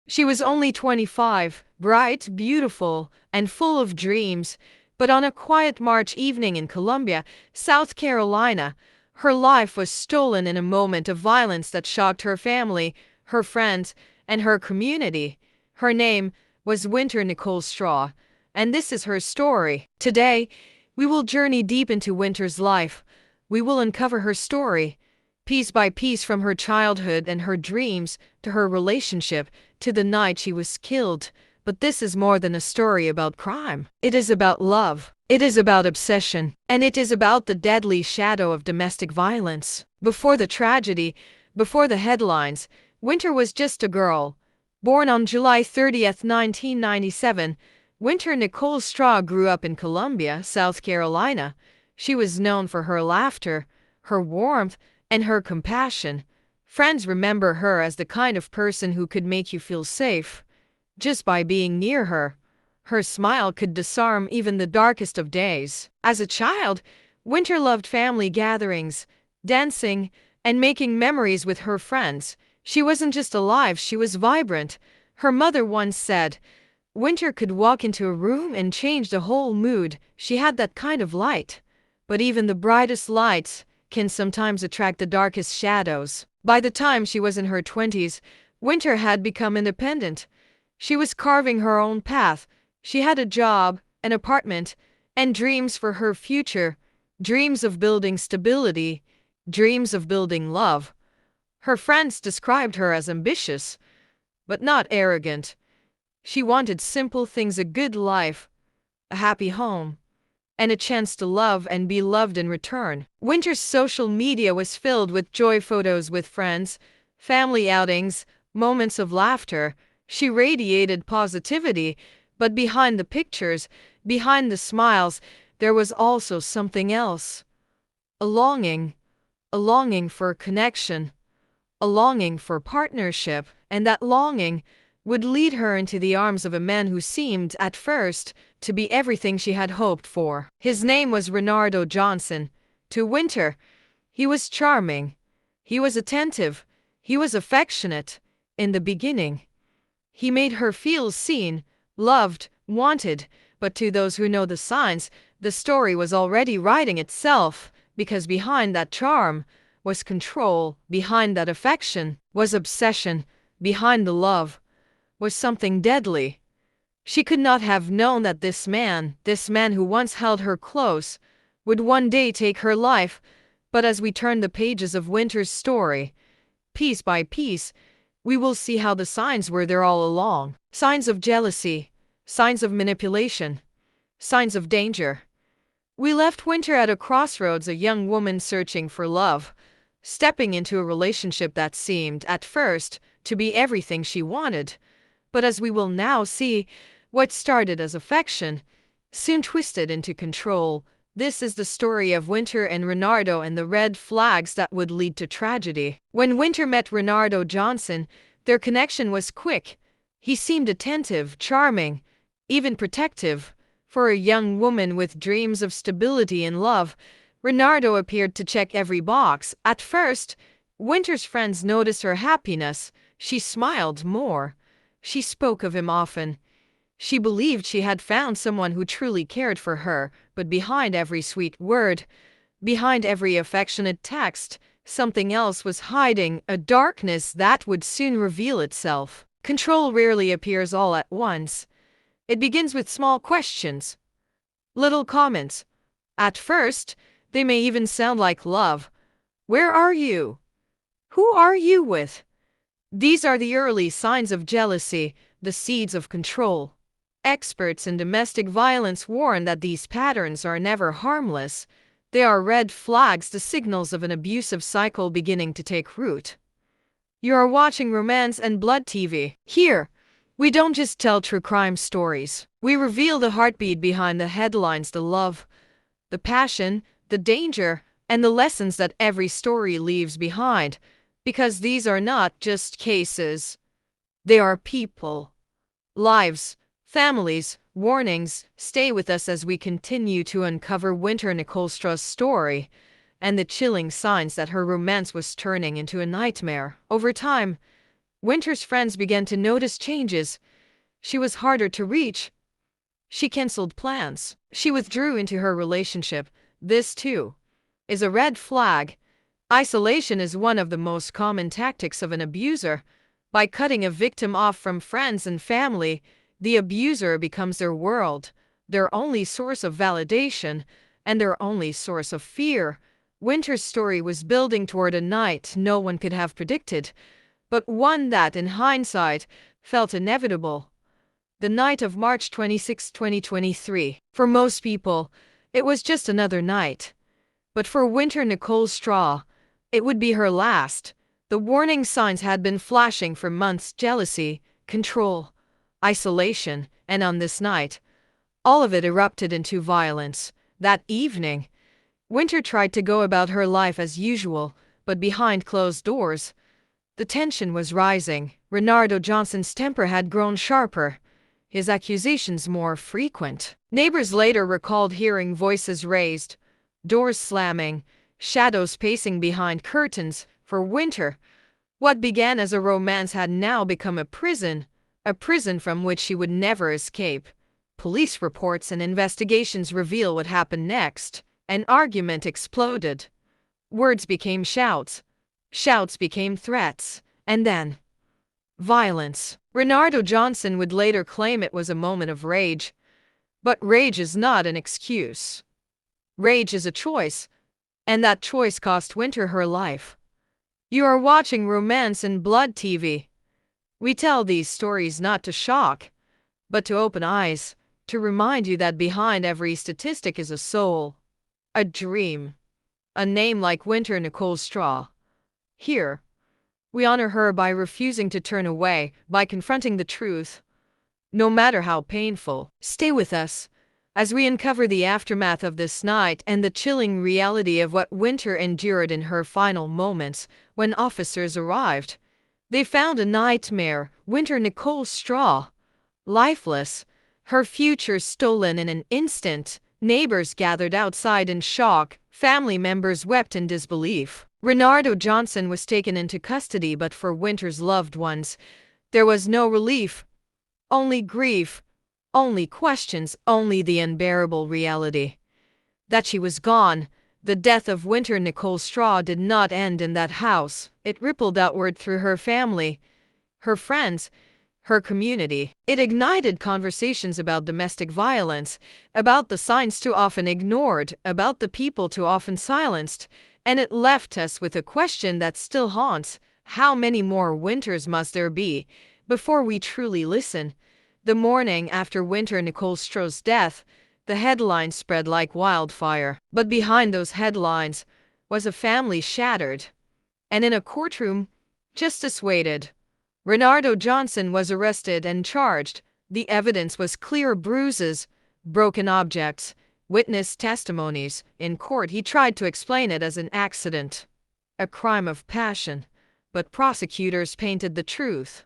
She was only 25, bright, beautiful, and full of dreams, but on a quiet March evening in Columbia, South Carolina, her life was stolen in a moment of violence that shocked her family, her friends, and her community. Her name was Wynter Nicole Straw, and this is her story. Today, we will journey deep into Wynter's life. We will uncover her story, piece by piece, from her childhood and her dreams to her relationship to the night she was killed. But this is more than a story about crime. It is about love. It is about obsession. And it is about the deadly shadow of domestic violence. Before the tragedy, before the headlines, Wynter was just a girl. Born on July 30th, 1997, Wynter Nicole Straw grew up in Columbia, South Carolina. She was known for her laughter, her warmth, and her compassion. Friends remember her as the kind of person who could make you feel safe just by being near her. Her smile could disarm even the darkest of days. As a child, Wynter loved family gatherings, dancing, and making memories with her friends. She wasn't just alive, she was vibrant. Her mother once said, Wynter could walk into a room and change the whole mood. She had that kind of light. But even the brightest lights can sometimes attract the darkest shadows. By the time she was in her 20s, Wynter had become independent. She was carving her own path. She had a job, an apartment, and dreams for her future. Dreams of building stability, dreams of building love. Her friends described her as ambitious, but not arrogant. She wanted simple things: a good life, a happy home, and a chance to love and be loved in return. Wynter's social media was filled with joy photos with friends, family outings, moments of laughter. She radiated positivity, but behind the pictures, behind the smiles, there was also something else. A longing for connection, a longing for partnership, and that longing would lead her into the arms of a man who seemed, at first, to be everything she had hoped for. His name was Reynaldo Johnson. To Wynter, he was charming. He was attentive. He was affectionate. In the beginning, he made her feel seen, loved, wanted. But to those who know the signs, the story was already writing itself, because behind that charm was control, behind that affection was obsession, behind the love was something deadly. She could not have known that this man who once held her close, would one day take her life. But as we turn the pages of Wynter's story, piece by piece, we will see how the signs were there all along. Signs of jealousy, signs of manipulation, signs of danger. We left Wynter at a crossroads, a young woman searching for love, stepping into a relationship that seemed, at first, to be everything she wanted. But as we will now see, what started as affection soon twisted into control. This is the story of Wynter and Reynaldo, and the red flags that would lead to tragedy. When Wynter met Reynaldo Johnson, their connection was quick. He seemed attentive, charming, even protective. For a young woman with dreams of stability and love, Reynaldo appeared to check every box. At first, Wynter's friends noticed her happiness. She smiled more. She spoke of him often. She believed she had found someone who truly cared for her, but behind every sweet word, behind every affectionate text, something else was hiding, a darkness that would soon reveal itself. Control rarely appears all at once. It begins with small questions, little comments. At first, they may even sound like love. Where are you? Who are you with? These are the early signs of jealousy, the seeds of control. Experts in domestic violence warn that these patterns are never harmless. They are red flags, the signals of an abusive cycle beginning to take root. You are watching Romance and Blood TV. Here, we don't just tell true crime stories. We reveal the heartbeat behind the headlines, the love, the passion, the danger, and the lessons that every story leaves behind. Because these are not just cases. They are people, lives, families, warnings. Stay with us as we continue to uncover Wynter Nicole Straw's story and the chilling signs that her romance was turning into a nightmare. Over time, Winter's friends began to notice changes. She was harder to reach. She canceled plans. She withdrew into her relationship. This, too, is a red flag. Isolation is one of the most common tactics of an abuser. By cutting a victim off from friends and family, the abuser becomes their world, their only source of validation, and their only source of fear. Winter's story was building toward a night no one could have predicted, but one that, in hindsight, felt inevitable. The night of March 26, 2023. For most people, it was just another night. But for Wynter Nicole Straw, it would be her last. The warning signs had been flashing for months: jealousy, control, isolation, and on this night, all of it erupted into violence. That evening, Wynter tried to go about her life as usual, but behind closed doors, the tension was rising. Reynaldo Johnson's temper had grown sharper, his accusations more frequent. Neighbors later recalled hearing voices raised, doors slamming, shadows pacing behind curtains. For Wynter, what began as a romance had now become a prison from which she would never escape. Police reports and investigations reveal what happened next. An argument exploded. Words became shouts. Shouts became threats. And then, violence. Reynaldo Johnson would later claim it was a moment of rage. But rage is not an excuse. Rage is a choice, and that choice cost Wynter her life. You are watching Romance and Blood TV. We tell these stories not to shock, but to open eyes, to remind you that behind every statistic is a soul, a dream, a name like Wynter Nicole Straw. Here, we honor her by refusing to turn away, by confronting the truth, no matter how painful. Stay with us as we uncover the aftermath of this night and the chilling reality of what Wynter endured in her final moments. When officers arrived, they found a nightmare: Wynter Nicole Straw, lifeless, her future stolen in an instant. Neighbors gathered outside in shock. Family members wept in disbelief. Reynaldo Johnson was taken into custody, but for Wynter's loved ones, there was no relief, only grief, only questions, only the unbearable reality that she was gone. The death of Wynter Nicole Straw did not end in that house. It rippled outward through her family, her friends, her community. It ignited conversations about domestic violence, about the signs too often ignored, about the people too often silenced, and it left us with a question that still haunts: how many more Wynters must there be before we truly listen? The morning after Wynter Nicole Straw's death, the headlines spread like wildfire. But behind those headlines was a family shattered. And in a courtroom, justice waited. Reynaldo Johnson was arrested and charged. The evidence was clear: bruises, broken objects, witness testimonies. In court, he tried to explain it as an accident, a crime of passion, but prosecutors painted the truth: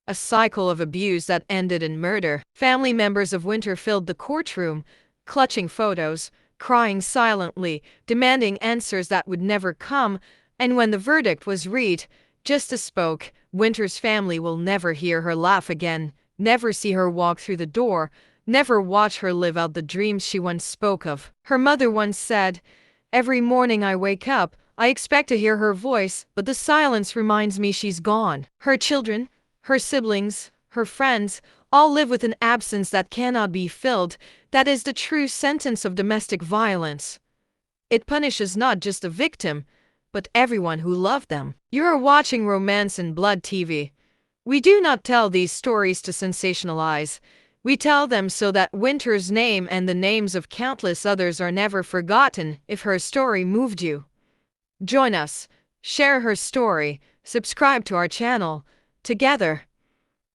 a cycle of abuse that ended in murder. Family members of Wynter filled the courtroom, clutching photos, crying silently, demanding answers that would never come. And when the verdict was read, justice spoke: Wynter's family will never hear her laugh again, never see her walk through the door, never watch her live out the dreams she once spoke of. Her mother once said, "Every morning I wake up, I expect to hear her voice, but the silence reminds me she's gone." Her children, her siblings, her friends, all live with an absence that cannot be filled. That is the true sentence of domestic violence. It punishes not just the victim, but everyone who loved them. You are watching Romance and Blood TV. We do not tell these stories to sensationalize. We tell them so that Wynter's name and the names of countless others are never forgotten. If her story moved you, join us, share her story, subscribe to our channel. Together,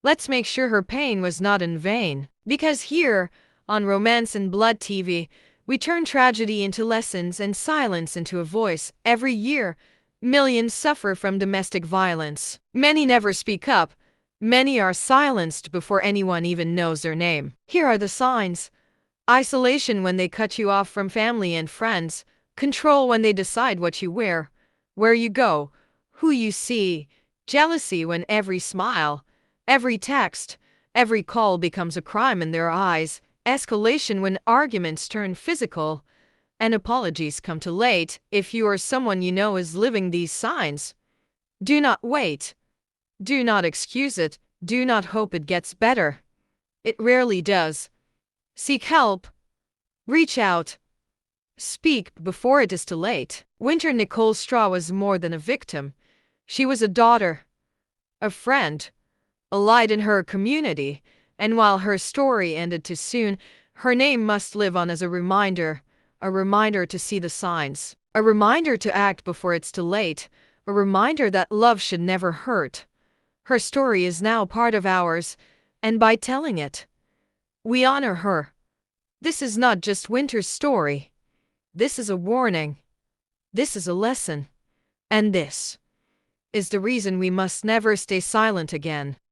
let's make sure her pain was not in vain. Because here, on Romance and Blood TV, we turn tragedy into lessons and silence into a voice. Every year, millions suffer from domestic violence. Many never speak up. Many are silenced before anyone even knows their name. Here are the signs: isolation when they cut you off from family and friends, control when they decide what you wear, where you go, who you see, Jealousy when every smile, every text, every call becomes a crime in their eyes. Escalation when arguments turn physical. And apologies come too late. If you or someone you know is living these signs, do not wait. Do not excuse it. Do not hope it gets better. It rarely does. Seek help. Reach out. Speak before it is too late. Wynter Nicole Straw was more than a victim. She was a daughter, a friend, a light in her community, and while her story ended too soon, her name must live on as a reminder to see the signs, a reminder to act before it's too late, a reminder that love should never hurt. Her story is now part of ours, and by telling it, we honor her. This is not just Wynter's story. This is a warning. This is a lesson. And this is the reason we must never stay silent again.